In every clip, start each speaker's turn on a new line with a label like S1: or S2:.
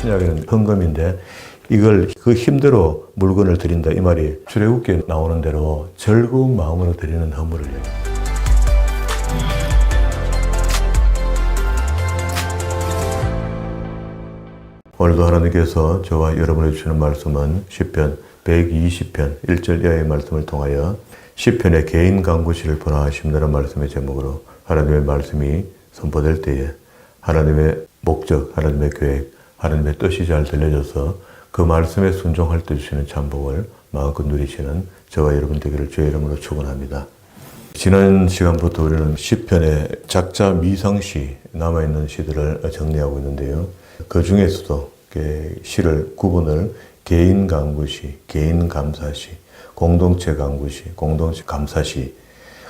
S1: 신약에는 헌금인데 이걸 그 힘대로 물건을 드린다 이 말이 출애굽기에 나오는 대로 즐거운 마음으로 드리는 헌물을 얘기합니다. 오늘도 하나님께서 저와 여러분에게 주시는 말씀은 시편 120편 1절 이하의 말씀을 통하여 시편의 개인 간구시를 번화하심이라는 말씀의 제목으로 하나님의 말씀이 선포될 때에 하나님의 목적, 하나님의 계획, 하나님의 뜻이 잘 들려져서 그 말씀에 순종할 때 주시는 참복을 마음껏 누리시는 저와 여러분 되기를 주의 이름으로 축원합니다. 지난 시간부터 우리는 시편의 작자 미상시 남아있는 시들을 정리하고 있는데요. 그 중에서도 시를 구분을 개인 간구시, 개인 감사시, 공동체 간구시, 공동체 감사시,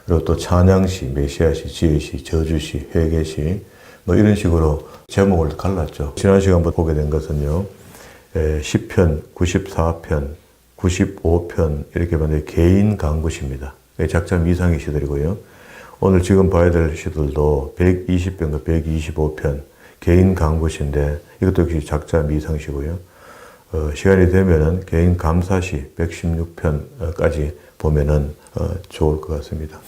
S1: 그리고 또 찬양시, 메시아시, 지혜시, 저주시, 회개시 이런 식으로 제목을 갈랐죠. 지난 시간부터 보게 된 것은요. 시편 94편, 95편 이렇게 봤는데 개인 간구시입니다. 작자 미상의 시들이고요. 오늘 지금 봐야 될 시들도 120편과 125편 개인 간구시인데 이것도 역시 작자 미상시고요. 시간이 되면은 개인 감사시 116편까지 보면은 좋을 것 같습니다.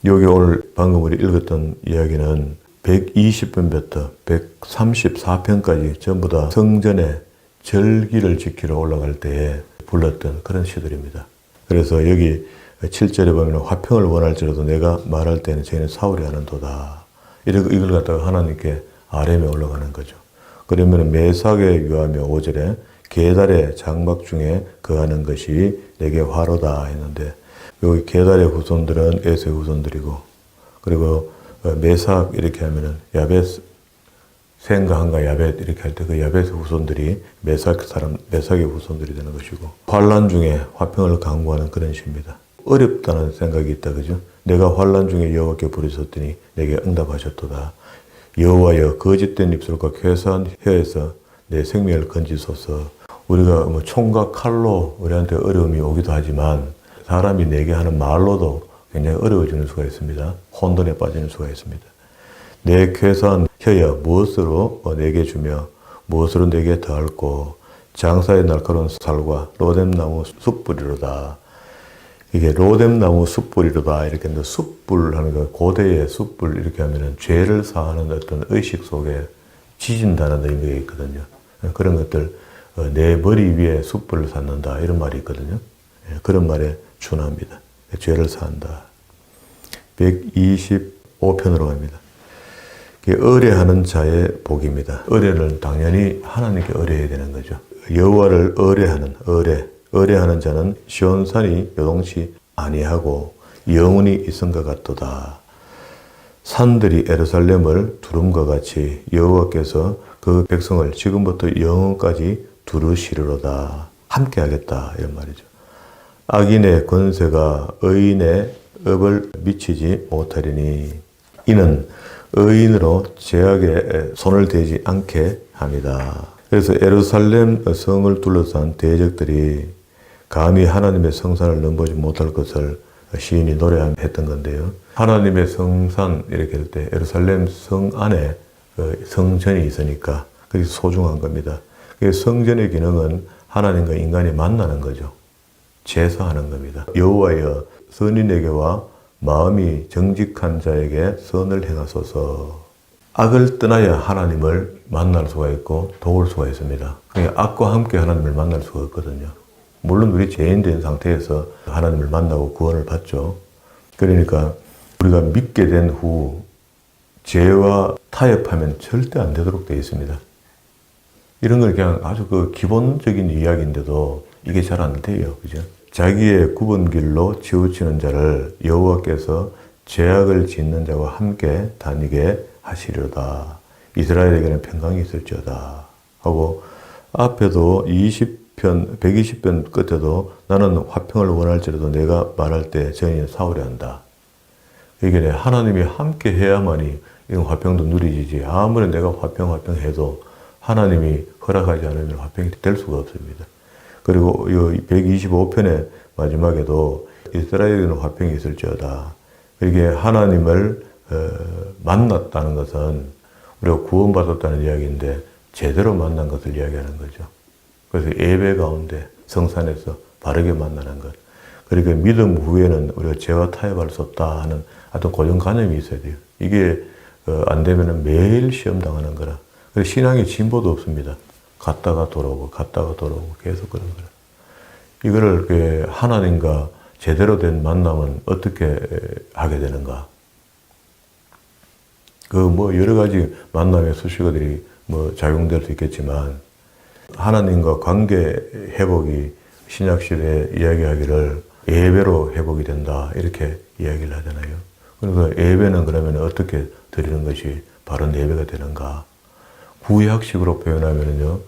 S1: 여기 오늘 방금 우리 읽었던 이야기는 120편부터 134편까지 전부 다 성전의 절기를 지키러 올라갈 때에 불렀던 그런 시들입니다. 그래서 여기 7절에 보면 화평을 원할지라도 내가 말할 때는 저희는 사울이 하는도다. 이걸 갖다가 하나님께 아뢰며 올라가는 거죠. 그러면 매삭에 유하며 5절에 게달의 장막 중에 거하는 것이 내게 화로다 했는데 여기 게달의 후손들은 에서의 후손들이고 그리고 매삭 이렇게 하면은 야벳 생가한가 야벳 이렇게 할 때 그 야벳의 후손들이 매삭의 후손들이 되는 것이고 환난 중에 화평을 강구하는 그런 시입니다. 어렵다는 생각이 있다 그죠? 내가 환난 중에 여호와께 부르셨더니 내게 응답하셨도다. 여호와여 거짓된 입술과 쾌사한 혀에서 내 생명을 건지소서. 우리가 총과 칼로 우리한테 어려움이 오기도 하지만 사람이 내게 하는 말로도 굉장히 어려워지는 수가 있습니다. 혼돈에 빠지는 수가 있습니다. 내 쾌사한 혀여 무엇으로 내게 주며 무엇으로 내게 더할꼬 장사의 날카로운 살과 로뎀나무 숯불이로다. 이게 로뎀나무 숯불이로다 이렇게 했는데 숯불 하는 거 고대의 숯불 이렇게 하면은 죄를 사하는 어떤 의식 속에 지진다는 의미가 있거든요. 그런 것들 내 머리 위에 숯불을 샀는다 이런 말이 있거든요. 그런 말에 준합니다. 죄를 사한다. 125편으로 갑니다. 의뢰하는 자의 복입니다. 의뢰는 당연히 하나님께 의뢰해야 되는 거죠. 여호와를 의뢰하는 자는 시온산이 요동치 아니하고 영원히 있음과 같도다. 산들이 예루살렘을 두름과 같이 여호와께서 그 백성을 지금부터 영원까지 두르시리로다. 함께 하겠다 이런 말이죠. 악인의 권세가 의인의 업을 미치지 못하리니 이는 의인으로 죄악에 손을 대지 않게 합니다. 그래서 예루살렘 성을 둘러싼 대적들이 감히 하나님의 성산을 넘보지 못할 것을 시인이 노래했던 건데요. 하나님의 성산 이렇게 할 때 예루살렘 성 안에 성전이 있으니까 그게 소중한 겁니다. 성전의 기능은 하나님과 인간이 만나는 거죠. 제사하는 겁니다. 여호와여 선인에게와 마음이 정직한 자에게 선을 행하소서. 악을 떠나야 하나님을 만날 수가 있고 도울 수가 있습니다. 악과 함께 하나님을 만날 수가 없거든요. 물론 우리 죄인된 상태에서 하나님을 만나고 구원을 받죠. 그러니까 우리가 믿게 된 후 죄와 타협하면 절대 안 되도록 되어 있습니다. 이런 걸 그냥 아주 기본적인 이야기인데도 이게 잘 안 돼요. 그죠? 자기의 굽은 길로 치우치는 자를 여호와께서 죄악을 짓는 자와 함께 다니게 하시려다. 이스라엘에게는 평강이 있을지어다. 하고 앞에도 120편 끝에도 나는 화평을 원할지라도 내가 말할 때 저희는 사울이 한다. 이게 하나님이 함께 해야만이 이런 화평도 누리지지 아무리 내가 화평해도 하나님이 허락하지 않으면 화평이 될 수가 없습니다. 그리고 이 125편의 마지막에도 이스라엘에는 화평이 있을지어다. 이게 하나님을 만났다는 것은 우리가 구원받았다는 이야기인데 제대로 만난 것을 이야기하는 거죠. 그래서 예배 가운데 성산에서 바르게 만나는 것. 그러니까 믿음 후에는 우리가 죄와 타협할 수 없다 하는 어떤 고정관념이 있어야 돼요. 이게 안 되면 매일 시험 당하는 거라. 그래서 신앙의 진보도 없습니다. 갔다가 돌아오고 갔다가 돌아오고 계속 그런 거라. 이거를 하나님과 제대로 된 만남은 어떻게 하게 되는가? 여러 가지 만남의 수식어들이 작용될 수 있겠지만, 하나님과 관계 회복이 신약시대에 이야기하기를 예배로 회복이 된다, 이렇게 이야기를 하잖아요. 그래서 예배는 그러면 어떻게 드리는 것이 바른 예배가 되는가? 구약식으로 표현하면요,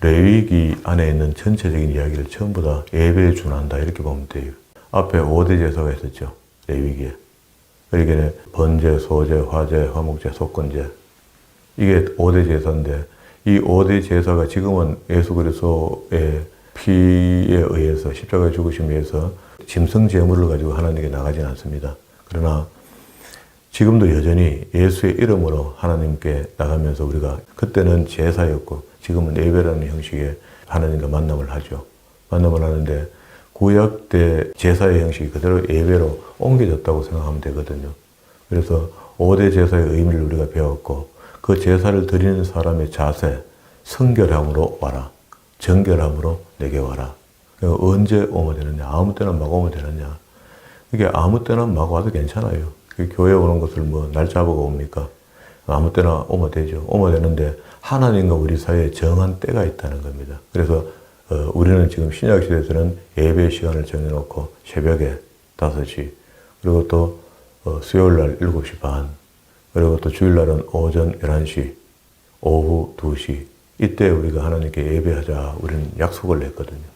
S1: 레위기 안에 있는 전체적인 이야기를 전부 다 예배에 준한다, 이렇게 보면 돼요. 앞에 5대 제사가 있었죠, 레위기에. 그러니까 번제, 소제, 화제, 화목제, 속건제. 이게 5대 제사인데, 이 5대 제사가 지금은 예수 그리스도의 피에 의해서 십자가에 죽으심에 의해서 짐승 제물을 가지고 하나님께 나가지는 않습니다. 그러나 지금도 여전히 예수의 이름으로 하나님께 나가면서 우리가, 그때는 제사였고 지금은 예배라는 형식의 하나님과 만남을 하죠. 만남을 하는데 구약 때 제사의 형식이 그대로 예배로 옮겨졌다고 생각하면 되거든요. 그래서 5대 제사의 의미를 우리가 배웠고, 그 제사를 드리는 사람의 자세, 성결함으로 와라, 정결함으로 내게 와라. 언제 오면 되느냐? 아무 때나 막 오면 되느냐? 이게 아무 때나 막 와도 괜찮아요. 교회 오는 것을 날 잡아가 옵니까? 아무 때나 오면 되죠. 오면 되는데 하나님과 우리 사이에 정한 때가 있다는 겁니다. 그래서 우리는 지금 신약시대에서는 예배 시간을 정해놓고 새벽에 5시, 그리고 또 수요일날 7시 반, 그리고 또 주일날은 오전 11시, 오후 2시, 이때 우리가 하나님께 예배하자 우리는 약속을 냈거든요.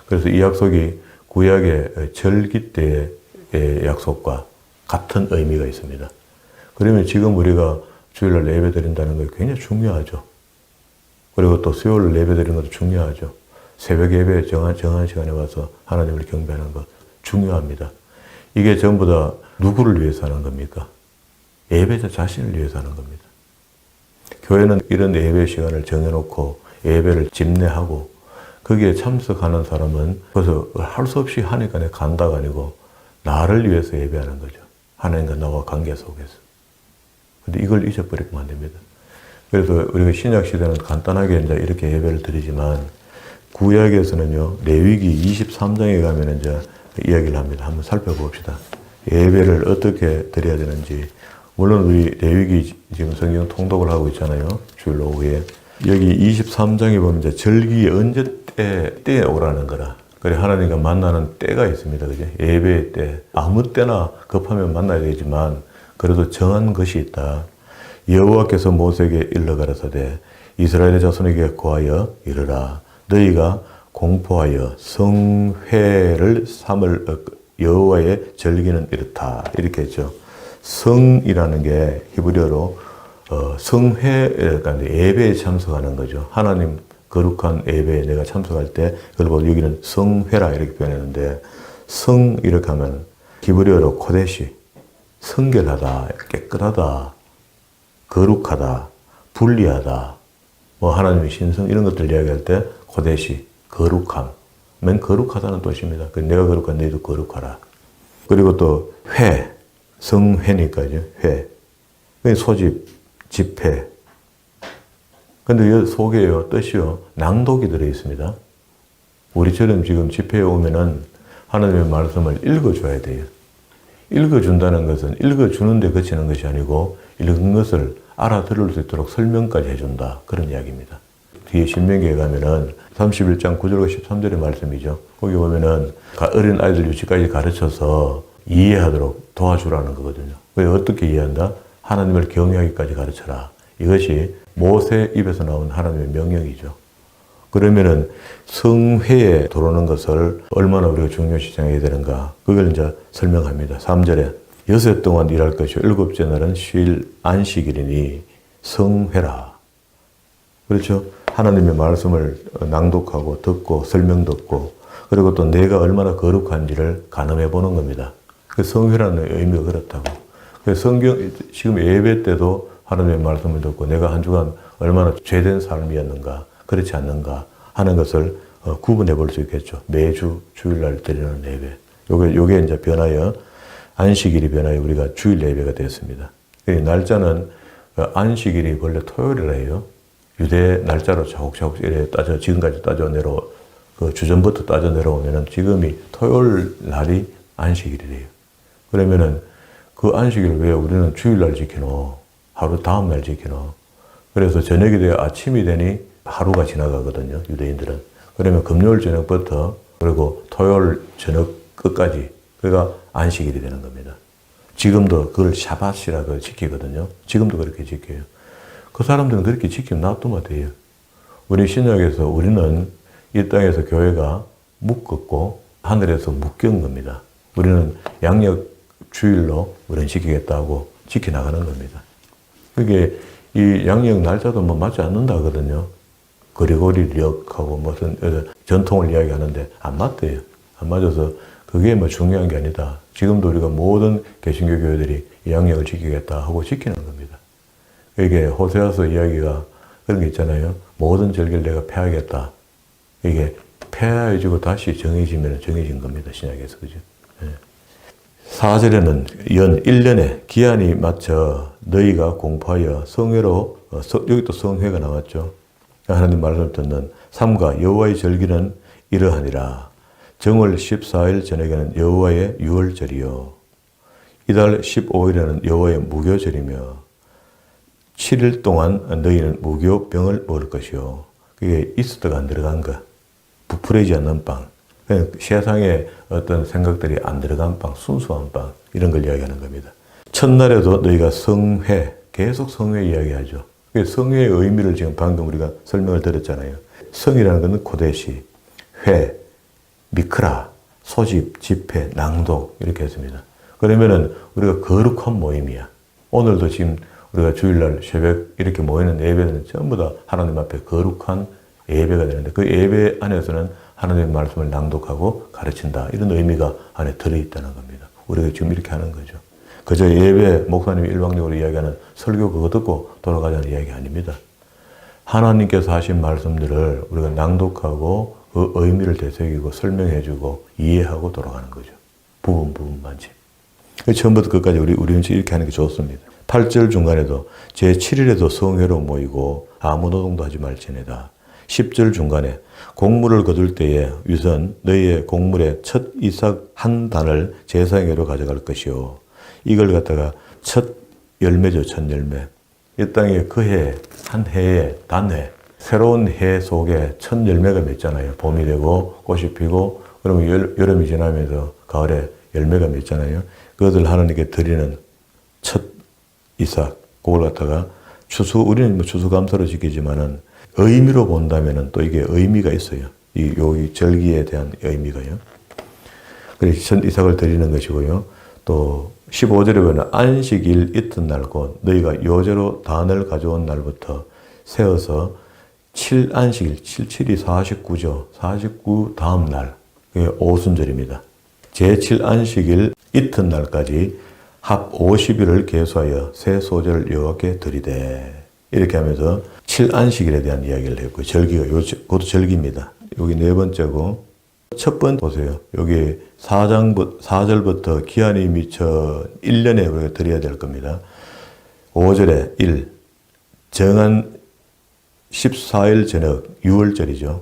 S1: 그래서 이 약속이 구약의 절기 때의 약속과 같은 의미가 있습니다. 그러면 지금 우리가 주일날 예배 드린다는 게 굉장히 중요하죠. 그리고 또 수요일 예배 드리는 것도 중요하죠. 새벽 예배 정한 시간에 와서 하나님을 경배하는 것 중요합니다. 이게 전부 다 누구를 위해서 하는 겁니까? 예배자 자신을 위해서 하는 겁니다. 교회는 이런 예배 시간을 정해놓고 예배를 집례하고 거기에 참석하는 사람은 그래서 할 수 없이 하니까 내가 간다가 아니고 나를 위해서 예배하는 거죠. 하나님과 나와 관계 속에서. 근데 이걸 잊어버리면 안 됩니다. 그래서 우리가 신약시대는 간단하게 이제 이렇게 예배를 드리지만, 구약에서는요, 레위기 23장에 가면 이제 이야기를 합니다. 한번 살펴봅시다. 예배를 어떻게 드려야 되는지. 물론 우리 레위기 지금 성경 통독을 하고 있잖아요. 주일 오후에. 여기 23장에 보면 이제 절기에 언제 때에 오라는 거라. 그래, 하나님과 만나는 때가 있습니다. 그죠? 예배의 때. 아무 때나 급하면 만나야 되지만, 그래도 정한 것이 있다. 여호와께서 모세에게 일러 가라사대, 이스라엘의 자손에게 고하여 이르라. 너희가 공포하여 성회를 삼을 여호와의 절기는 이렇다. 이렇게 했죠. 성이라는 게 히브리어로 성회, 그러니까 예배에 참석하는 거죠. 하나님 거룩한 예배에 내가 참석할 때, 그걸 보고 여기는 성회라 이렇게 표현했는데, 성 이렇게 하면 히브리어로 코데시, 성결하다, 깨끗하다, 거룩하다, 분리하다, 하나님의 신성 이런 것들 이야기할 때 코데시, 거룩함, 맨 거룩하다는 뜻입니다. 내가 거룩한 너희도 거룩하라. 그리고 또 회, 성회니까요. 회, 소집, 집회. 근데 이 속에요, 뜻이요, 낭독이 들어있습니다. 우리처럼 지금 집회에 오면은 하나님의 말씀을 읽어줘야 돼요. 읽어준다는 것은 읽어주는데 그치는 것이 아니고 읽은 것을 알아들을 수 있도록 설명까지 해준다. 그런 이야기입니다. 뒤에 신명기에 가면은 31장 9절과 13절의 말씀이죠. 거기 보면은 어린 아이들 유치까지 가르쳐서 이해하도록 도와주라는 거거든요. 왜 어떻게 이해한다? 하나님을 경외하기까지 가르쳐라. 이것이 모세 입에서 나온 하나님의 명령이죠. 그러면은 성회에 들어오는 것을 얼마나 우리가 중요시 생각해야 되는가. 그걸 이제 설명합니다. 3절에 여섯 동안 일할 것이요 일곱째 날은 쉴 안식일이니 성회라. 그렇죠? 하나님의 말씀을 낭독하고 듣고 설명 듣고, 그리고 또 내가 얼마나 거룩한지를 가늠해 보는 겁니다. 그 성회라는 의미가 그렇다고. 그래서 성경 지금 예배 때도 하나님의 말씀을 듣고 내가 한 주간 얼마나 죄된 삶이었는가, 그렇지 않는가 하는 것을 구분해 볼 수 있겠죠. 매주 주일날 드리는 예배. 요게 이제 변하여 안식일이 변하여 우리가 주일 예배가 되었습니다. 날짜는 안식일이 원래 토요일이래요. 유대 날짜로 차곡차곡 지금까지 따져내려 그 주전부터 따져 내려오면은 지금이 토요일 날이 안식일이래요. 그러면은 그 안식일을 왜 우리는 주일날 지키노? 하루 다음 날 지키노? 그래서 저녁이 되어 아침이 되니 하루가 지나가거든요. 유대인들은. 그러면 금요일 저녁부터 그리고 토요일 저녁 끝까지 그가 안식일이 되는 겁니다. 지금도 그걸 샤밧이라고 지키거든요. 지금도 그렇게 지켜요. 그 사람들은 그렇게 지키면 놔두면 돼요. 우리 신약에서 우리는 이 땅에서 교회가 묶었고 하늘에서 묶인 겁니다. 우리는 양력 주일로 우리는 지키겠다고 지켜나가는 겁니다. 그게 이 양력 날짜도 뭐 맞지 않는다 하거든요. 그리고리력하고 무슨 전통을 이야기하는데 안 맞대요. 안 맞아서 그게 뭐 중요한 게 아니다. 지금도 우리가 모든 개신교 교회들이 이 양력을 지키겠다 하고 지키는 겁니다. 이게 호세아서 이야기가 그런 게 있잖아요. 모든 절기를 내가 폐하겠다. 이게 폐하해지고 다시 정해지면 정해진 겁니다. 신약에서. 그죠? 네. 4절에는 연 1년에 기한이 맞춰 너희가 공포하여 성회로, 여기 또 성회가 나왔죠. 하나님 말씀을 듣는 삼가 여호와의 절기는 이러하니라. 정월 14일 저녁에는 여호와의 유월절이요. 이달 15일에는 여호와의 무교절이며 7일 동안 너희는 무교병을 먹을 것이요. 그게 이스트가 안 들어간 거. 부풀어지지 않는 빵. 그냥 세상에 어떤 생각들이 안 들어간 빵, 순수한 빵. 이런 걸 이야기하는 겁니다. 첫날에도 너희가 성회, 계속 성회 이야기하죠. 성회의 의미를 지금 방금 우리가 설명을 드렸잖아요. 성이라는 것은 코데시, 회, 미크라, 소집, 집회, 낭독 이렇게 했습니다. 그러면은 우리가 거룩한 모임이야. 오늘도 지금 우리가 주일날 새벽 이렇게 모이는 예배는 전부 다 하나님 앞에 거룩한 예배가 되는데 그 예배 안에서는 하나님의 말씀을 낭독하고 가르친다. 이런 의미가 안에 들어있다는 겁니다. 우리가 지금 이렇게 하는 거죠. 그저 예배, 목사님이 일방적으로 이야기하는 설교 그거 듣고 돌아가자는 이야기 아닙니다. 하나님께서 하신 말씀들을 우리가 낭독하고 그 의미를 되새기고 설명해주고 이해하고 돌아가는 거죠. 부분만치. 처음부터 끝까지 우리는 이렇게 하는 게 좋습니다. 8절 중간에도 제7일에도 성회로 모이고 아무 노동도 하지 말지니라. 10절 중간에 곡물을 거둘 때에 유선 너희의 곡물의 첫 이삭 한 단을 제사회로 가져갈 것이요. 이걸 갖다가 첫 열매죠. 첫 열매. 이 땅에 그 해, 한 해에 단해, 새로운 해 속에 첫 열매가 맺잖아요. 봄이 되고 꽃이 피고 그러면 여름이 지나면서 가을에 열매가 맺잖아요. 그것을 하나님께 드리는 첫 이삭, 그걸 갖다가 우리는 뭐 추수감사로 지키지만은 의미로 본다면은 또 이게 의미가 있어요. 이 절기에 대한 의미가요. 그래서 첫 이삭을 드리는 것이고요. 또 15절에 보면 안식일 이튿날 곧 너희가 요제로 단을 가져온 날부터 세어서 7안식일, 77이 49죠. 49 다음 날, 그게 오순절입니다. 제7안식일 이튿날까지 합 50일을 계수하여 새 소제를 여호와께 드리되 이렇게 하면서 7안식일에 대한 이야기를 했고 절기가 그것도 절기입니다. 여기 네 번째고 첫 번째 보세요. 여기 4절부터 기한이 미쳐 1년에 우리가 드려야 될 겁니다. 5절에 1 정한 14일 저녁 6월절이죠.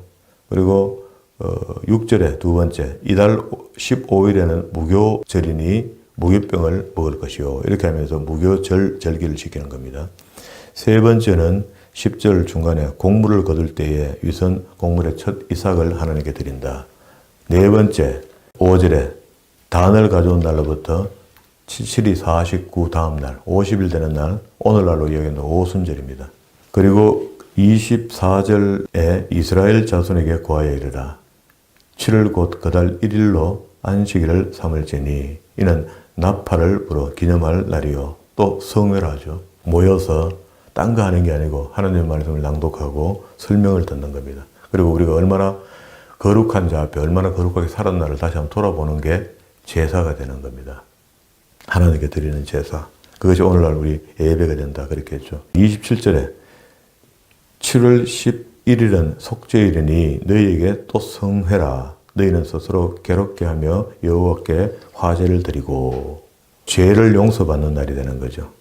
S1: 그리고 6절에 두 번째 이달 15일에는 무교절이니 무교병을 먹을 것이요. 이렇게 하면서 무교절기를 지키는 겁니다. 세 번째는 10절 중간에 곡물을 거둘 때에 위선 곡물의 첫 이삭을 하나님께 드린다. 네 번째 5절에 단을 가져온 날로부터 77이 49 다음 날 50일 되는 날 오늘날로 여기는 오순절입니다. 그리고 24절에 이스라엘 자손에게 고하여 이르라. 7월 곧 그달 1일로 안식일을 삼을지니 이는 나팔을 불어 기념할 날이요. 또 성회를 하죠. 모여서 딴 거 하는 게 아니고 하나님의 말씀을 낭독하고 설명을 듣는 겁니다. 그리고 우리가 얼마나 거룩한 자 앞에 얼마나 거룩하게 살았나를 다시 한번 돌아보는 게 제사가 되는 겁니다. 하나님께 드리는 제사. 그것이 오늘날 우리 예배가 된다 그렇게 했죠. 27절에 7월 11일은 속죄일이니 너희에게 또 성회라. 너희는 스스로 괴롭게 하며 여호와께 화제를 드리고 죄를 용서받는 날이 되는 거죠.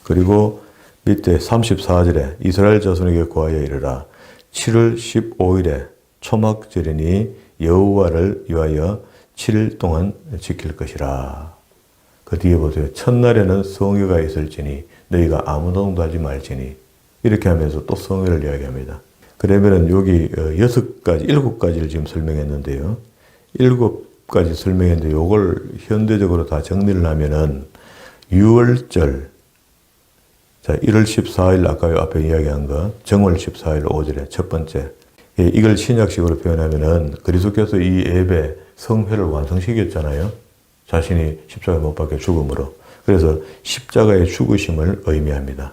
S1: 그리고 밑에 34절에 이스라엘 자손에게 고하여 이르라. 7월 15일에 초막절이니 여호와를 위하여 7일 동안 지킬 것이라. 그 뒤에 보세요. 첫날에는 성회가 있을지니 너희가 아무 노동도 하지 말지니 이렇게 하면서 또 성회를 이야기합니다. 그러면은 여기 7가지를 지금 설명했는데요. 7가지 설명했는데 요걸 현대적으로 다 정리를 하면은 6월절, 자 1월 14일 아까 앞에 이야기한 거 정월 14일 5절에 첫 번째, 이걸 신약식으로 표현하면은 그리스도께서 이 예배 성회를 완성시켰잖아요. 자신이 십자가에 못 박혀 죽음으로. 그래서 십자가의 죽으심을 의미합니다.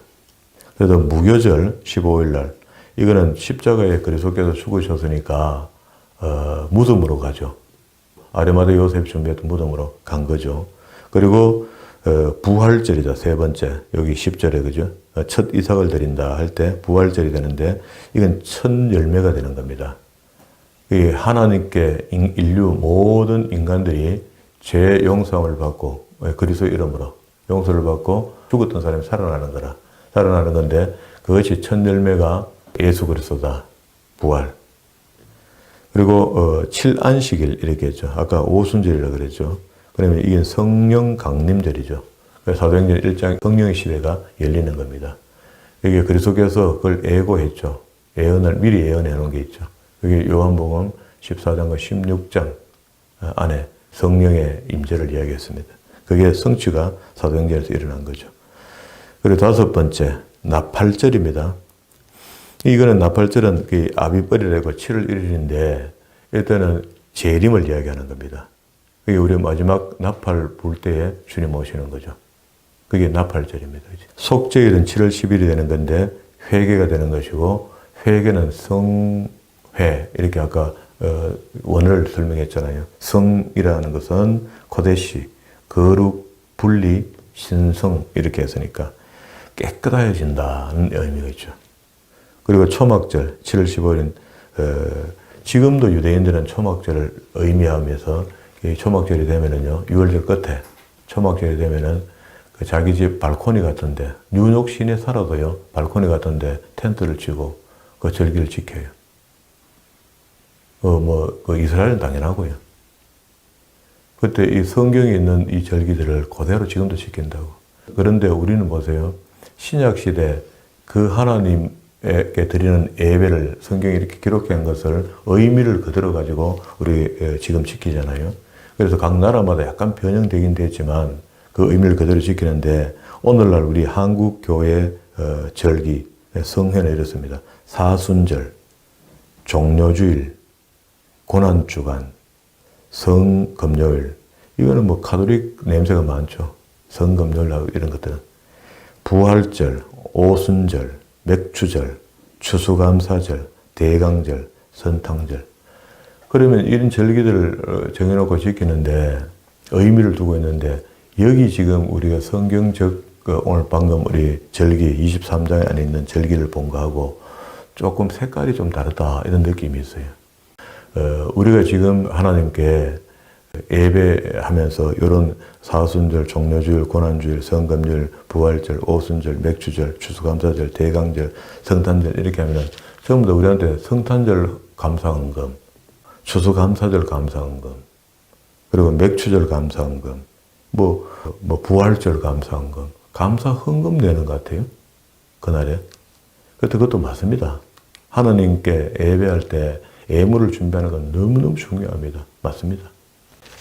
S1: 그래서 무교절 15일 날, 이거는 십자가에 그리스도께서 죽으셨으니까 무덤으로 가죠. 아리마대 요셉 준비했던 무덤으로 간 거죠. 그리고 부활절이죠. 세 번째. 여기 10절에 그죠? 첫 이삭을 드린다 할 때 부활절이 되는데 이건 첫 열매가 되는 겁니다. 하나님께 인류 모든 인간들이 죄 용서함을 받고 그리스도 이름으로 용서를 받고 죽었던 사람이 살아나는 거라. 살아나는 건데 그것이 첫 열매가 예수 그리스도다. 부활. 그리고 7안식일 이렇게 했죠. 아까 오순절이라고 그랬죠. 그러면 이게 성령 강림절이죠. 사도행전 1장 성령의 시대가 열리는 겁니다. 이게 그리스도께서 그걸 예고했죠. 예언을 미리 예언해 놓은 게 있죠. 여기 요한복음 14장과 16장 안에 성령의 임재를 이야기했습니다. 그게 성취가 사도행전에서 일어난 거죠. 그리고 다섯 번째, 나팔절입니다. 이거는 나팔절은 그 아비벌이라고 7월 1일인데 일단은 재림을 이야기하는 겁니다. 그게 우리 마지막 나팔 불 때에 주님 오시는 거죠. 그게 나팔절입니다. 속죄일은 7월 10일이 되는 건데 회개가 되는 것이고 회개는 성회 이렇게 아까 원어를 설명했잖아요. 성이라는 것은 코데시, 거룩, 분리, 신성 이렇게 했으니까 깨끗해진다는 의미가 있죠. 그리고 초막절 7월 15일은 지금도 유대인들은 초막절을 의미하면서 이 초막절이 되면은요 6월절 끝에 초막절이 되면은 그 자기 집 발코니 같은데 뉴욕 시내 살아도요 발코니 같은데 텐트를 치고 그 절기를 지켜요. 그 이스라엘은 당연하고요. 그때 이 성경에 있는 이 절기들을 그대로 지금도 지킨다고. 그런데 우리는 보세요. 신약 시대 그 하나님에게 드리는 예배를 성경에 이렇게 기록한 것을 의미를 그대로 가지고 우리 지금 지키잖아요. 그래서 각 나라마다 약간 변형되긴 됐지만 그 의미를 그대로 지키는데 오늘날 우리 한국 교회 절기 성회는 이렇습니다. 사순절, 종료주일, 고난주간, 성금요일, 이거는 뭐 가톨릭 냄새가 많죠. 성금요일 이런 것들은. 부활절, 오순절, 맥추절, 추수감사절, 대강절, 선탕절. 그러면 이런 절기들을 정해놓고 지키는데 의미를 두고 있는데 여기 지금 우리가 성경적 오늘 방금 우리 절기 23장에 안에 있는 절기를 본 거하고 조금 색깔이 좀 다르다 이런 느낌이 있어요. 우리가 지금 하나님께 예배하면서 이런 사순절, 종료주일, 고난주일, 성금절, 부활절, 오순절, 맥주절, 추수감사절, 대강절, 성탄절 이렇게 하면 전부 다 우리한테 성탄절 감사헌금, 추수감사절 감사헌금, 그리고 맥주절 감사헌금, 부활절 감사헌금, 감사헌금 내는 것 같아요. 그날에. 그것도 맞습니다. 하나님께 예배할 때 예물을 준비하는 건 너무너무 중요합니다. 맞습니다.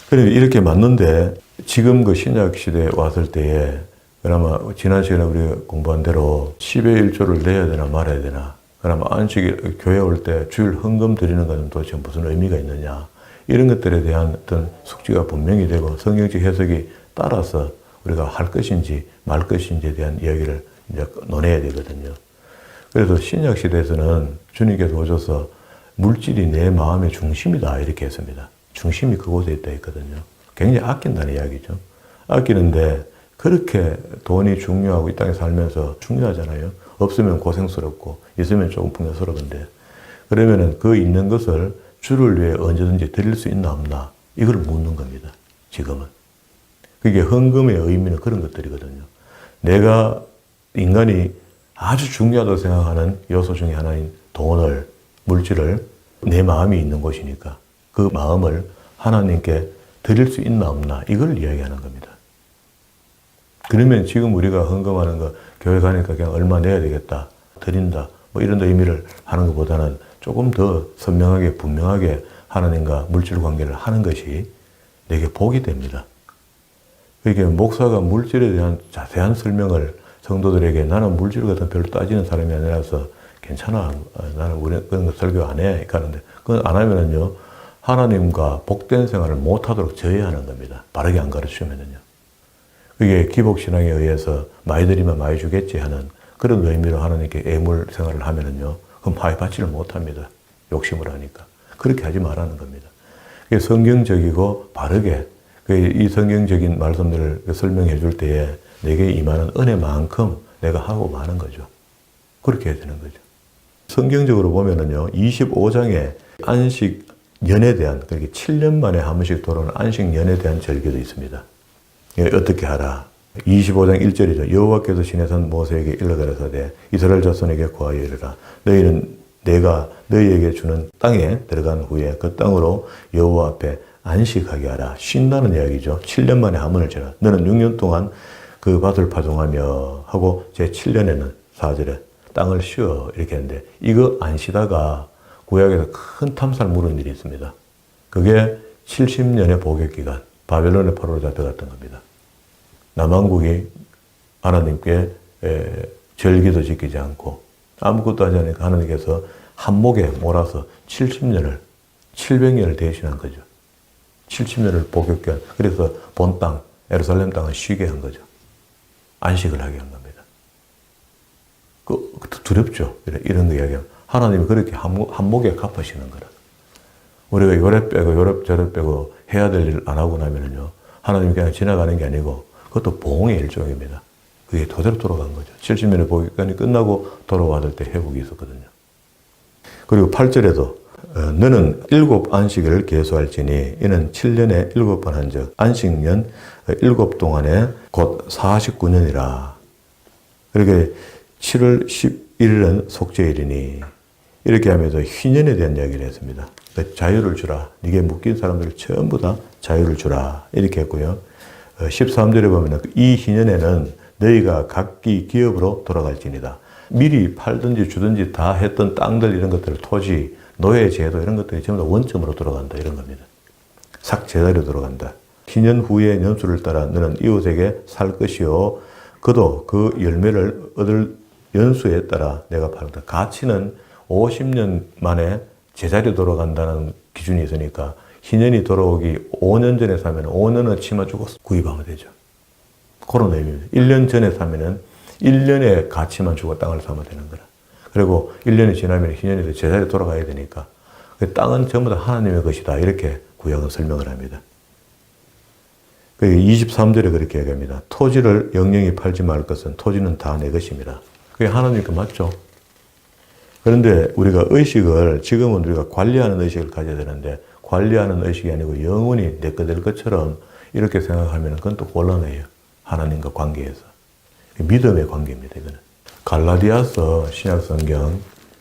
S1: 그런데 이렇게 맞는데 지금 그 신약 시대에 왔을 때에 그나마 지난 시간에 우리가 공부한 대로 10의 1조를 내야 되나 말아야 되나 그나마 안식일 교회 올 때 주일 헌금 드리는 것은 도대체 무슨 의미가 있느냐 이런 것들에 대한 어떤 숙지가 분명히 되고 성경적 해석이 따라서 우리가 할 것인지 말 것인지에 대한 이야기를 이제 논해야 되거든요. 그래서 신약 시대에서는 주님께서 오셔서 물질이 내 마음의 중심이다 이렇게 했습니다. 중심이 그곳에 있다 했거든요. 굉장히 아낀다는 이야기죠. 아끼는데 그렇게 돈이 중요하고 이 땅에 살면서 중요하잖아요. 없으면 고생스럽고 있으면 조금 풍요스러운데 그러면은 그 있는 것을 주를 위해 언제든지 드릴 수 있나 없나 이걸 묻는 겁니다. 지금은. 그게 헌금의 의미는 그런 것들이거든요. 내가 인간이 아주 중요하다고 생각하는 요소 중에 하나인 돈을, 물질을 내 마음이 있는 곳이니까 그 마음을 하나님께 드릴 수 있나 없나 이걸 이야기하는 겁니다. 그러면 지금 우리가 헌금하는 거 교회 가니까 그냥 얼마 내야 되겠다, 드린다 뭐 이런 의미를 하는 것보다는 조금 더 선명하게 분명하게 하나님과 물질 관계를 하는 것이 내게 복이 됩니다. 그러니까 목사가 물질에 대한 자세한 설명을 성도들에게 나는 물질 같은 별로 따지는 사람이 아니라서 괜찮아. 나는 그런 거 설교 안 해. 하는데 그건 안 하면은요 하나님과 복된 생활을 못하도록 저해하는 겁니다. 바르게 안 가르치면은요. 그게 기복신앙에 의해서 많이 드리면 많이 주겠지 하는 그런 의미로 하나님께 애물 생활을 하면은요 그럼 많이 받지를 못합니다. 욕심을 하니까. 그렇게 하지 말라는 겁니다. 그게 성경적이고 바르게 이 성경적인 말씀들을 설명해 줄 때에 내게 임하는 은혜만큼 내가 하고 마는 거죠. 그렇게 해야 되는 거죠. 성경적으로 보면은요, 25장에 안식년에 대한, 그렇게 7년 만에 한 번씩 돌아오는 안식년에 대한 절기도 있습니다. 어떻게 하라. 25장 1절이죠. 여호와께서 시내산 모세에게 일러가라사대 이스라엘 자손에게 고하여 이르라. 너희는 내가 너희에게 주는 땅에 들어간 후에 그 땅으로 여호와 앞에 안식하게 하라. 쉰다는 이야기죠. 7년 만에 한 번을 지나. 너는 6년 동안 그 밭을 파종하며 하고 제 7년에는 4절에 땅을 쉬어 이렇게 했는데 이거 안 쉬다가 구약에서 큰 탐사를 물은 일이 있습니다. 그게 70년의 복역기간 바벨론의 포로로 잡혀갔던 겁니다. 남왕국이 하나님께 절기도 지키지 않고 아무것도 하지 않으니까 하나님께서 한목에 몰아서 70년을 700년을 대신한 거죠. 70년을 복역기간 그래서 본 땅 예루살렘 땅을 쉬게 한 거죠. 안식을 하게 한 겁니다. 두렵죠. 이런 거 이야기하면. 하나님이 그렇게 한목에 갚으시는 거라. 우리가 요래 빼고 요래 저래 빼고 해야 될 일 안 하고 나면은요. 하나님이 그냥 지나가는 게 아니고 그것도 보응의 일종입니다. 그게 그대로 돌아간 거죠. 70년의 복역기간이 끝나고 돌아왔을 때 회복이 있었거든요. 그리고 8절에도 너는 7 안식일을 계수할지니 이는 7년에 7번 한즉 안식년 7 동안에 곧 49년이라. 그렇게 7월 11일은 속죄일이니 이렇게 하면서 희년에 대한 이야기를 했습니다. 자유를 주라. 네게 묶인 사람들을 전부 다 자유를 주라. 이렇게 했고요. 13절에 보면 이 희년에는 너희가 각기 기업으로 돌아갈지니다. 미리 팔든지 주든지 다 했던 땅들 이런 것들 토지 노예 제도 이런 것들이 전부 다 원점으로 돌아간다 이런 겁니다. 삭 제자리로 돌아간다. 희년 후의 연수를 따라 너는 이웃에게 살 것이요 그도 그 열매를 얻을 연수에 따라 내가 팔다. 가치는 50년 만에 제자리로 돌아간다는 기준이 있으니까 희년이 돌아오기 5년 전에 사면 5년을 치마 주고 구입하면 되죠. 그런 의미입니다. 1년 전에 사면은 1년의 가치만 주고 땅을 사면 되는 거라. 그리고 1년이 지나면 희년이 제자리에 돌아가야 되니까 그 땅은 전부 다 하나님의 것이다. 이렇게 구약은 설명을 합니다. 23절에 그렇게 얘기합니다. 토지를 영영히 팔지 말 것은 토지는 다 내 것입니다. 그게 하나님께 맞죠. 그런데 우리가 의식을 지금은 우리가 관리하는 의식을 가져야 되는데 관리하는 의식이 아니고 영원히 내 거 될 것처럼 이렇게 생각하면 그건 또 곤란해요. 하나님과 관계에서. 믿음의 관계입니다. 이거는. 갈라디아서 신약성경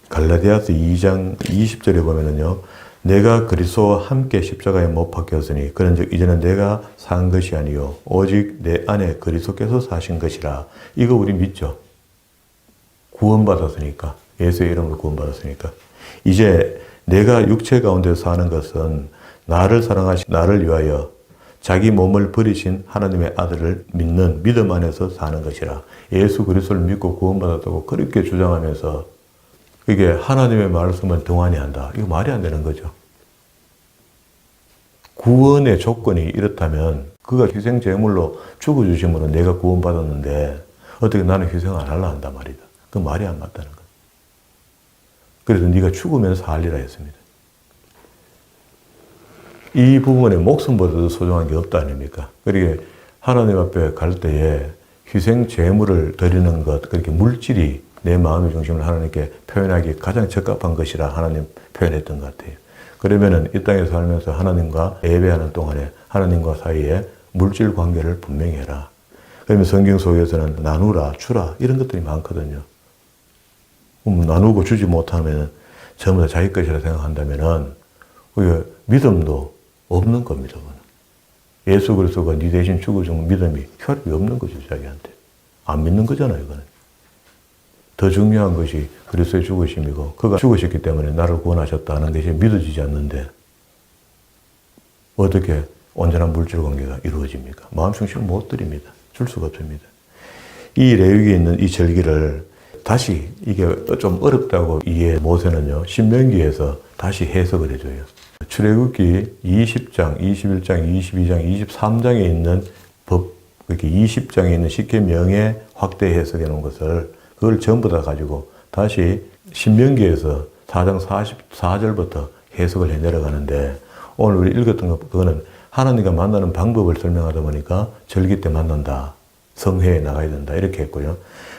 S1: 갈라디아서 2장 20절에 보면은요. 내가 그리스도와 함께 십자가에 못 박혔으니 그런즉 이제는 내가 산 것이 아니요 오직 내 안에 그리스도께서 사신 것이라. 이거 우리 믿죠. 구원받았으니까 예수의 이름으로 구원받았으니까 이제 내가 육체 가운데 사는 것은 나를 사랑하신 나를 위하여 자기 몸을 버리신 하나님의 아들을 믿는 믿음 안에서 사는 것이라. 예수 그리스도를 믿고 구원받았다고 그렇게 주장하면서 이게 하나님의 말씀을 등한히 한다. 이거 말이 안 되는 거죠. 구원의 조건이 이렇다면 그가 희생 제물로 죽어주심으로 내가 구원받았는데 어떻게 나는 희생 안 하려 한단 말이다. 그 말이 안 맞다는 거예요. 그래서 네가 죽으면 살리라 했습니다. 이 부분에 목숨보다도 소중한 게 없다 아닙니까? 그러니까 하나님 앞에 갈 때에 희생 제물을 드리는 것, 그렇게 물질이 내 마음의 중심을 하나님께 표현하기 가장 적합한 것이라 하나님 표현했던 것 같아요. 그러면은 이 땅에 살면서 하나님과 예배하는 동안에 하나님과 사이에 물질 관계를 분명히 해라. 그러면 성경 속에서는 나누라, 주라 이런 것들이 많거든요. 나누고 주지 못하면 전부 다 자기 것이라 생각한다면은 믿음도 없는 겁니다. 예수 그리스도가 네 대신 죽어준 믿음이 혈압이 없는 거죠, 자기한테. 안 믿는 거잖아요, 이거는. 더 중요한 것이 그리스도의 죽으심이고 그가 죽으셨기 때문에 나를 구원하셨다는 것이 믿어지지 않는데 어떻게 온전한 물질 관계가 이루어집니까? 마음 중심을 못 드립니다. 줄 수가 없습니다. 이 레위기에 있는 이 절기를 다시 이게 좀 어렵다고 이해 모세는요, 신명기에서 다시 해석을 해줘요. 출애굽기 20장, 21장, 22장, 23장에 있는 법, 이렇게 20장에 있는 십계명의 확대 해석해 놓은 것을 그걸 전부 다 가지고 다시 신명기에서 4장 44절부터 해석을 해 내려가는데 오늘 우리 읽었던 거 그거는 하나님과 만나는 방법을 설명하다 보니까 절기 때 만난다. 성회에 나가야 된다. 이렇게 했고요.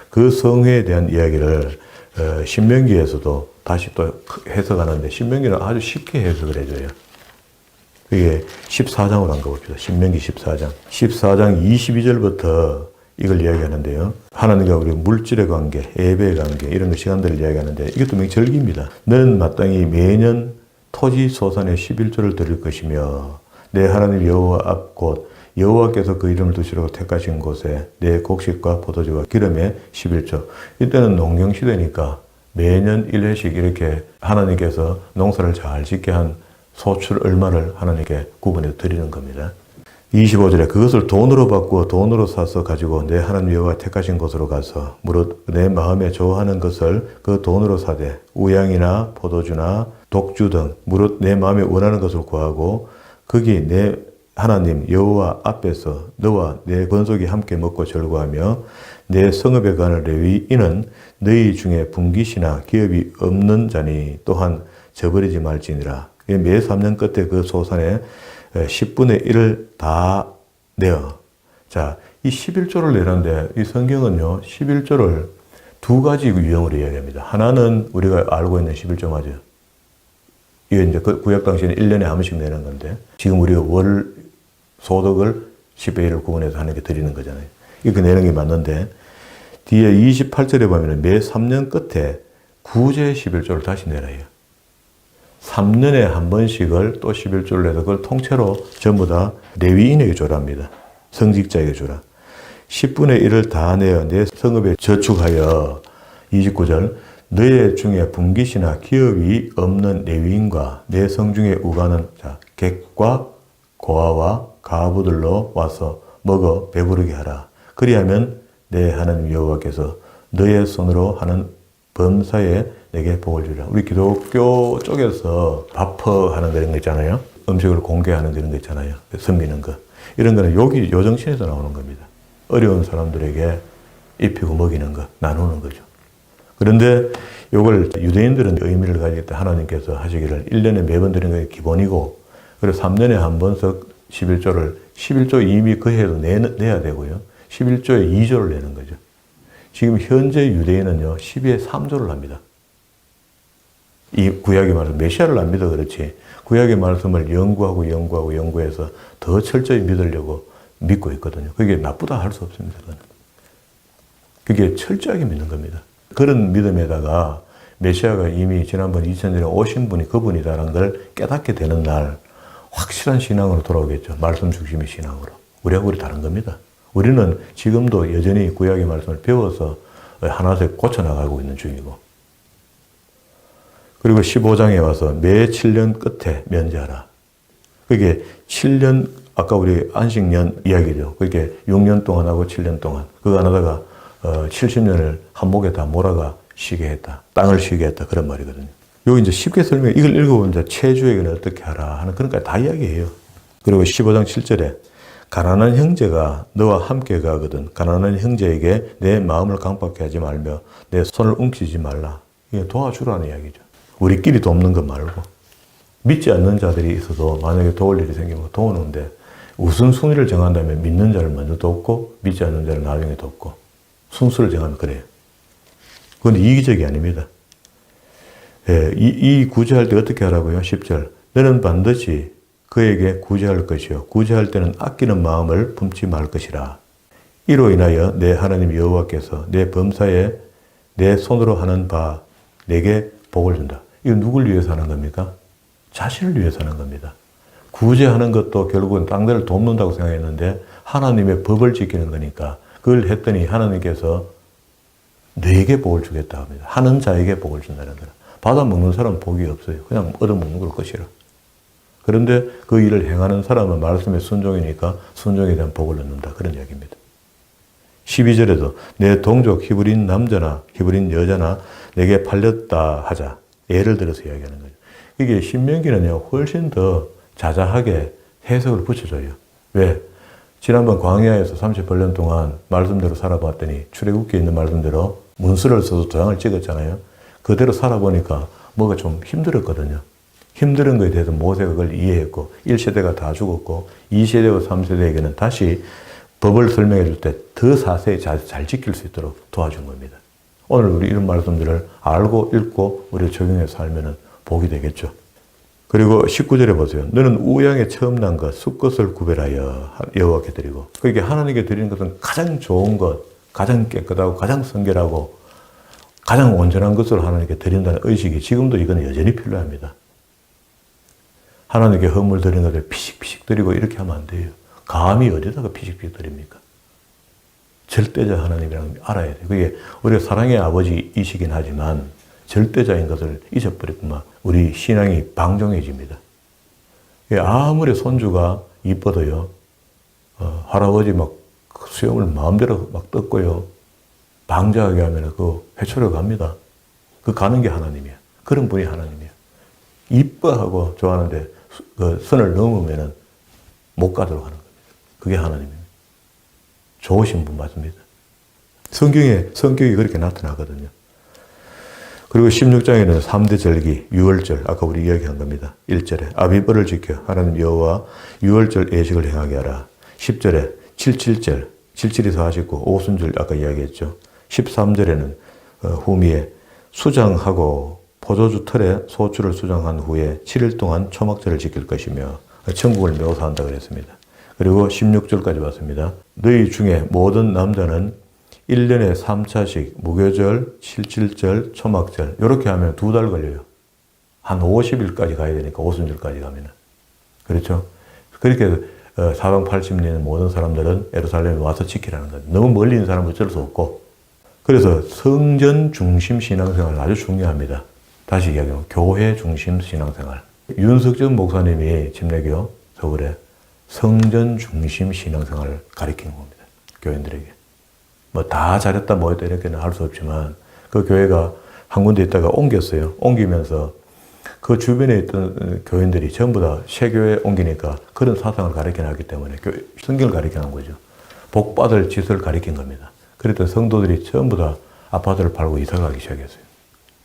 S1: 그 성회에 대한 이야기를 신명기에서도 다시 또 해석하는데 신명기는 아주 쉽게 해석을 해줘요. 그게 14장으로 한 거 봅시다. 신명기 14장. 14장 22절부터 이걸 이야기하는데요. 하나님과 우리 물질의 관계, 예배의 관계 이런 거 시간들을 이야기하는데 이것도 명절기입니다. 너는 마땅히 매년 토지 소산의 11조를 드릴 것이며 내 하나님 여호와 앞 곧 여호와께서 그 이름을 두시라고 택하신 곳에 내 곡식과 포도주와 기름의 11조. 이때는 농경시대니까 매년 1회씩 이렇게 하나님께서 농사를 잘 짓게 한 소출 얼마를 하나님께 구분해 드리는 겁니다. 25절에 그것을 돈으로 바꾸어 돈으로 사서 가지고 내 하나님 여호와 택하신 곳으로 가서 무릇 내 마음에 좋아하는 것을 그 돈으로 사되 우양이나 포도주나 독주 등 무릇 내 마음에 원하는 것을 구하고 거기 내 하나님 여호와 앞에서 너와 내 권속이 함께 먹고 절구하며 내 성읍에 가는 레위인은 너희 중에 분깃이나 기업이 없는 자니 또한 저버리지 말지니라. 매 3년 끝에 그 소산의 10분의 1을 다 내어. 자, 이 11조를 내는데 이 성경은요, 11조를 두 가지 유형으로 이야기합니다. 하나는 우리가 알고 있는 11조 맞아요. 이게 이제 그 구약 당시에는 1년에 한 번씩 내는 건데, 지금 우리가 월 소득을 10의 1을 구분해서 하는 게 드리는 거잖아요. 이렇게 내는 게 맞는데, 뒤에 28절에 보면 매 3년 끝에 구제 11조를 다시 내라 해요. 3년에 한 번씩을 또 11조를 내서 그걸 통째로 전부 다 레위인에게 줘랍니다. 성직자에게 주라. 10분의 1을 다 내어 내 성읍에 저축하여 29절 너의 중에 분깃이나 기업이 없는 레위인과 내 성중에 우가는 자 객과 고아와 가부들로 와서 먹어 배부르게 하라. 그리하면 내 하나님 여호와께서 너의 손으로 하는 범사에 내게 복을 주리라. 우리 기독교 쪽에서 밥퍼하는 그런 거 있잖아요. 음식을 공개하는 그런 거 있잖아요. 섬기는 거. 이런 거는 여기 요정신에서 나오는 겁니다. 어려운 사람들에게 입히고 먹이는 거, 나누는 거죠. 그런데 이걸 유대인들은 의미를 가지겠다 하나님께서 하시기를 1년에 매번 드리는 게 기본이고 그리고 3년에 한 번씩 11조 이미 그 해도 내야 되고요. 11조에 2조를 내는 거죠. 지금 현재 유대인은요, 12에 3조를 합니다. 이 구약의 말씀, 메시아를 안 믿어 그렇지. 구약의 말씀을 연구해서 더 철저히 믿으려고 믿고 있거든요. 그게 나쁘다 할 수 없습니다. 그건. 그게 철저하게 믿는 겁니다. 그런 믿음에다가 메시아가 이미 지난번 2000년에 오신 분이 그분이다라는 걸 깨닫게 되는 날 확실한 신앙으로 돌아오겠죠. 말씀 중심의 신앙으로. 우리 다른 겁니다. 우리는 지금도 여전히 구약의 말씀을 배워서 하나씩 고쳐나가고 있는 중이고. 그리고 15장에 와서 매 7년 끝에 면제하라. 그게 7년, 아까 우리 안식년 이야기죠. 그게 6년 동안 하고 7년 동안. 그거 안 하다가 70년을 한목에 다 몰아가 쉬게 했다. 땅을 쉬게 했다. 그런 말이거든요. 여기 이제 쉽게 설명해. 이걸 읽어보면 이제 체주에게는 어떻게 하라 하는 그런 거 다 이야기해요. 그리고 15장 7절에 가난한 형제가 너와 함께 가거든 가난한 형제에게 내 마음을 강박해 하지 말며 내 손을 움키지 말라. 이게 도와주라는 이야기죠. 우리끼리 돕는 것 말고 믿지 않는 자들이 있어도 만약에 도울 일이 생기면 도우는데 우선순위를 정한다면 믿는 자를 먼저 돕고 믿지 않는 자를 나중에 돕고 순서를 정하면 그래요. 그건 이기적이 아닙니다. 예, 이 구제할 때 어떻게 하라고요? 10절. 너는 반드시 그에게 구제할 것이요. 구제할 때는 아끼는 마음을 품지 말 것이라. 이로 인하여 내 하나님 여호와께서 내 범사에 내 손으로 하는 바 내게 복을 준다. 이거 누굴 위해서 하는 겁니까? 자신을 위해서 하는 겁니다. 구제하는 것도 결국은 땅들을 돕는다고 생각했는데 하나님의 법을 지키는 거니까 그걸 했더니 하나님께서 너에게 복을 주겠다 합니다. 하는 자에게 복을 준다는 거라. 받아먹는 사람은 복이 없어요. 그냥 얻어먹는 걸 것이라. 그런데 그 일을 행하는 사람은 말씀에 순종이니까 순종에 대한 복을 얻는다. 그런 이야기입니다. 12절에도 내 동족 히브리인 남자나 히브리인 여자나 내게 팔렸다 하자. 예를 들어서 이야기하는 거죠. 이게 신명기는요, 훨씬 더 자자하게 해석을 붙여줘요. 왜? 지난번 광야에서 38년 동안 말씀대로 살아봤더니 출애굽기에 있는 말씀대로 문서를 써서 도장을 찍었잖아요. 그대로 살아보니까 뭐가 좀 힘들었거든요. 힘든 거에 대해서 모세가 그걸 이해했고 1세대가 다 죽었고 2세대와 3세대에게는 다시 법을 설명해 줄 때 더 자세히 잘 지킬 수 있도록 도와준 겁니다. 오늘 우리 이런 말씀들을 알고 읽고 우리가 적용해서 살면 복이 되겠죠. 그리고 19절에 보세요. 너는 우양에 처음 난 것, 수것을 구별하여 여호와께 드리고. 그러니까 하나님께 드리는 것은 가장 좋은 것, 가장 깨끗하고 가장 성결하고 가장 온전한 것을 하나님께 드린다는 의식이 지금도 이거는 여전히 필요합니다. 하나님께 헌물 드리는 것을 피식피식 드리고 이렇게 하면 안 돼요. 감히 어디다가 피식피식 드립니까? 절대자 하나님이라는 걸 알아야 돼요. 그게 우리가 사랑의 아버지이시긴 하지만 절대자인 것을 잊어버렸구만. 우리 신앙이 방종해집니다. 아무리 손주가 이뻐도요, 할아버지 막 수염을 마음대로 막 뜯고요, 방자하게 하면 그 회초로 갑니다. 그 가는 게 하나님이야. 그런 분이 하나님이야. 이뻐하고 좋아하는데 그 선을 넘으면 못 가도록 하는 겁니다. 그게 하나님입니다. 좋으신 분 맞습니다. 성경에 성격이 그렇게 나타나거든요. 그리고 16장에는 3대 절기, 유월절, 아까 우리 이야기한 겁니다. 1절에 아비벌을 지켜 하나님 여호와 유월절 예식을 행하게 하라. 10절에 77절, 77이 49, 오순절 아까 이야기했죠. 13절에는 후미에 수장하고 포도주 틀에 소주를 수장한 후에 7일 동안 초막절을 지킬 것이며 천국을 묘사한다 그랬습니다. 그리고 16절까지 왔습니다. 너희 중에 모든 남자는 1년에 3차씩 무교절, 77절, 초막절 이렇게 하면 2달 걸려요. 한 50일까지 가야 되니까 오순절까지 가면은. 그렇죠? 그렇게 사방 80리는 모든 사람들은 예루살렘에 와서 지키라는 거죠. 너무 멀리 있는 사람은 어쩔 수 없고. 그래서 성전 중심 신앙생활 아주 중요합니다. 다시 이야기하면 교회 중심 신앙생활. 윤석준 목사님이 침례교 서울에 성전 중심 신앙생활을 가리키는 겁니다. 교인들에게. 뭐 다 잘했다 뭐했다 이렇게는 할 수 없지만 그 교회가 한 군데 있다가 옮겼어요. 옮기면서 그 주변에 있던 교인들이 전부 다 새 교회에 옮기니까 그런 사상을 가리켜놨기 때문에 성경을 가리켜놓은 거죠. 복 받을 짓을 가리킨 겁니다. 그랬더니 성도들이 전부 다 아파트를 팔고 이사가기 시작했어요.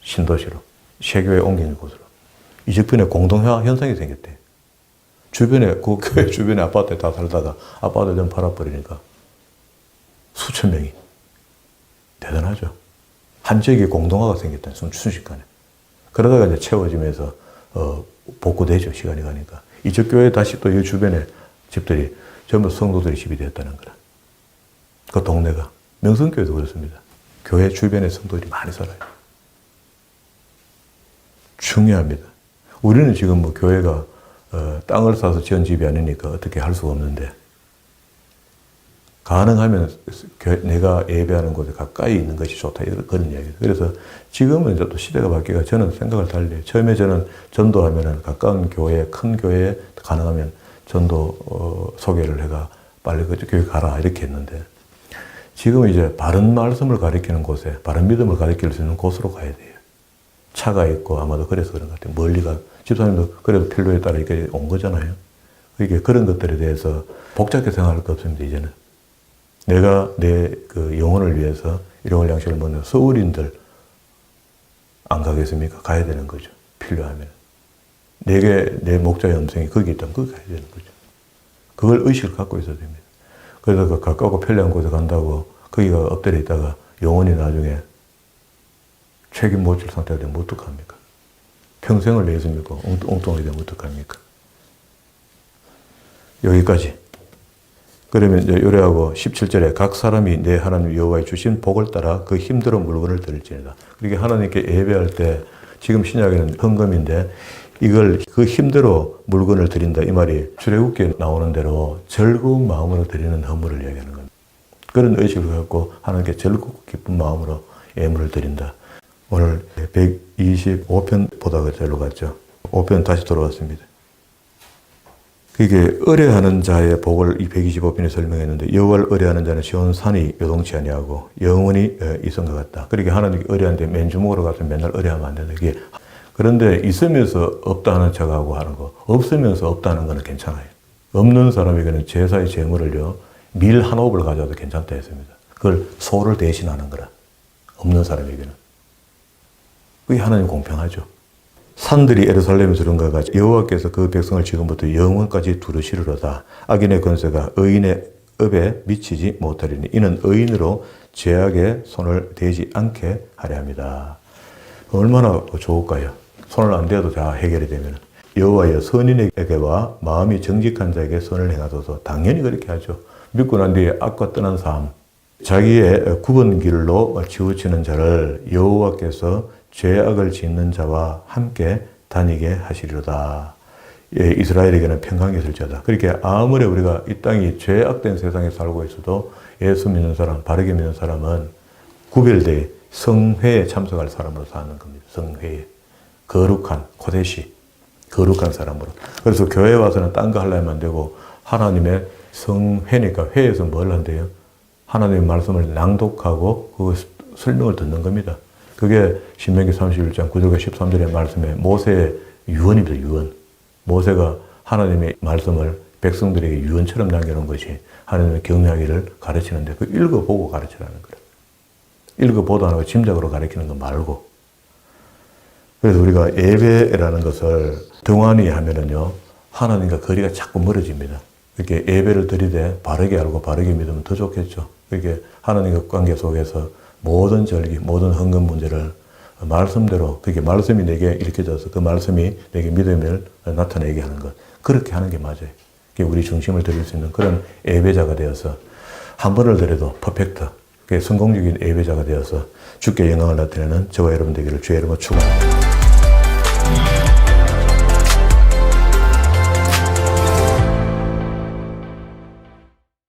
S1: 신도시로. 새 교회에 옮기는 곳으로. 이 주변에 공동화 현상이 생겼대요. 주변에, 그 교회 주변에 아파트에 다 살다가 아파트 좀 팔아버리니까 수천 명이. 대단하죠. 한 지역에 공동화가 생겼다. 순식간에. 그러다가 이제 채워지면서, 복구되죠. 시간이 가니까. 이쪽 교회 다시 또 이 주변에 집들이 전부 성도들이 집이 되었다는 거라. 그 동네가. 명성교회도 그렇습니다. 교회 주변에 성도들이 많이 살아요. 중요합니다. 우리는 지금 뭐 교회가 땅을 사서 지은 집이 아니니까 어떻게 할 수가 없는데 가능하면 내가 예배하는 곳에 가까이 있는 것이 좋다 그런 이야기예요. 그래서 지금은 이제 또 시대가 바뀌가 저는 생각을 달리 처음에 저는 전도하면은 가까운 교회, 큰 교회에 가능하면 전도 소개를 해가 빨리 그 교회 가라 이렇게 했는데 지금은 이제 바른 말씀을 가리키는 곳에 바른 믿음을 가리킬 수 있는 곳으로 가야 돼요. 차가 있고 아마도 그래서 그런 것 같아요. 멀리 가. 집사님도 그래도 필요에 따라 이렇게 온 거잖아요. 그러니까 그런 것들에 대해서 복잡하게 생각할 거 없습니다, 이제는. 내가 내 그 영혼을 위해서 일용할 양식을 먹는 서울인들 안 가겠습니까? 가야 되는 거죠. 필요하면. 내게 내 목자의 음성이 거기 있다면 거기 가야 되는 거죠. 그걸 의식을 갖고 있어야 됩니다. 그래서 그 가깝고 편리한 곳에 간다고 거기가 엎드려 있다가 영혼이 나중에 책임 못 질 상태가 되면 어떡합니까? 평생을 내서 믿고 엉뚱하게 되면 어떡합니까? 여기까지. 그러면 이제 요래하고 17절에 각 사람이 내 하나님 여호와의 주신 복을 따라 그 힘들어 물건을 드릴지니라. 그렇게 하나님께 예배할 때 지금 신약에는 헌금인데 이걸 그 힘대로 물건을 드린다. 이 말이 출애굽기에 나오는 대로 즐거운 마음으로 드리는 헌물을 이야기하는 겁니다. 그런 의식을 갖고 하나님께 즐겁고 기쁜 마음으로 예물을 드린다. 오늘 125편 보다가 절로 갔죠. 5편 다시 돌아왔습니다. 그게 의뢰하는 자의 복을 이 125편에 설명했는데 여호와를 의뢰하는 자는 시온 산이 요동치 아니하고 영원히 있은 것 같다. 그러니까 하나님께 의뢰하는데 맨주먹으로 가서 맨날 의뢰하면 안 된다. 이게 그런데 있으면서 없다는 척하고 하는 거, 없으면서 없다는 거는 괜찮아요. 없는 사람에게는 제사의 제물을요, 밀 한 옵을 가져도 괜찮다 했습니다. 그걸 소를 대신하는 거라. 없는 사람에게는. 그게 하나님 공평하죠. 산들이 예루살렘에서 그런 것과 같이 여호와께서 그 백성을 지금부터 영원까지 두르시리로다. 악인의 권세가 의인의 업에 미치지 못하리니 이는 의인으로 죄악에 손을 대지 않게 하려 합니다. 얼마나 좋을까요? 손을 안 대도 다 해결이 되면. 여호와여 선인에게와 마음이 정직한 자에게 선을 행하소서. 당연히 그렇게 하죠. 믿고 난 뒤에 악과 떠난 삶, 자기의 굽은 길로 치우치는 자를 여호와께서 죄악을 짓는 자와 함께 다니게 하시리로다. 예, 이스라엘에게는 평강이 있을지어다. 그렇게 아무리 우리가 이 땅이 죄악된 세상에 살고 있어도 예수 믿는 사람, 바르게 믿는 사람은 구별되어 성회에 참석할 사람으로 사는 겁니다. 성회에. 거룩한, 코데시. 거룩한 사람으로. 그래서 교회에 와서는 딴 거 하려면 안 되고 하나님의 성회니까 회에서 뭘 한대요? 하나님의 말씀을 낭독하고 그 설명을 듣는 겁니다. 그게 신명기 31장 9절과 13절의 말씀에 모세의 유언입니다. 유언. 모세가 하나님의 말씀을 백성들에게 유언처럼 남겨놓은 것이 하나님의 경외하기를 가르치는데 그 읽어보고 가르치라는 거예요. 읽어보도 안 하고 짐작으로 가르치는 거 말고. 그래서 우리가 예배라는 것을 등한히 하면은요, 하나님과 거리가 자꾸 멀어집니다. 이렇게 예배를 드리되 바르게 알고 바르게 믿으면 더 좋겠죠. 이렇게 하나님과 관계 속에서 모든 절기, 모든 헌금 문제를 말씀대로, 그게 말씀이 내게 일깨져서 그 말씀이 내게 믿음을 나타내게 하는 것. 그렇게 하는 게 맞아요. 그게 우리 중심을 드릴 수 있는 그런 예배자가 되어서 한 번을 드려도 퍼펙트, 성공적인 예배자가 되어서 주께 영광을 나타내는 저와 여러분 되기를 주의 이름으로 축원합니다.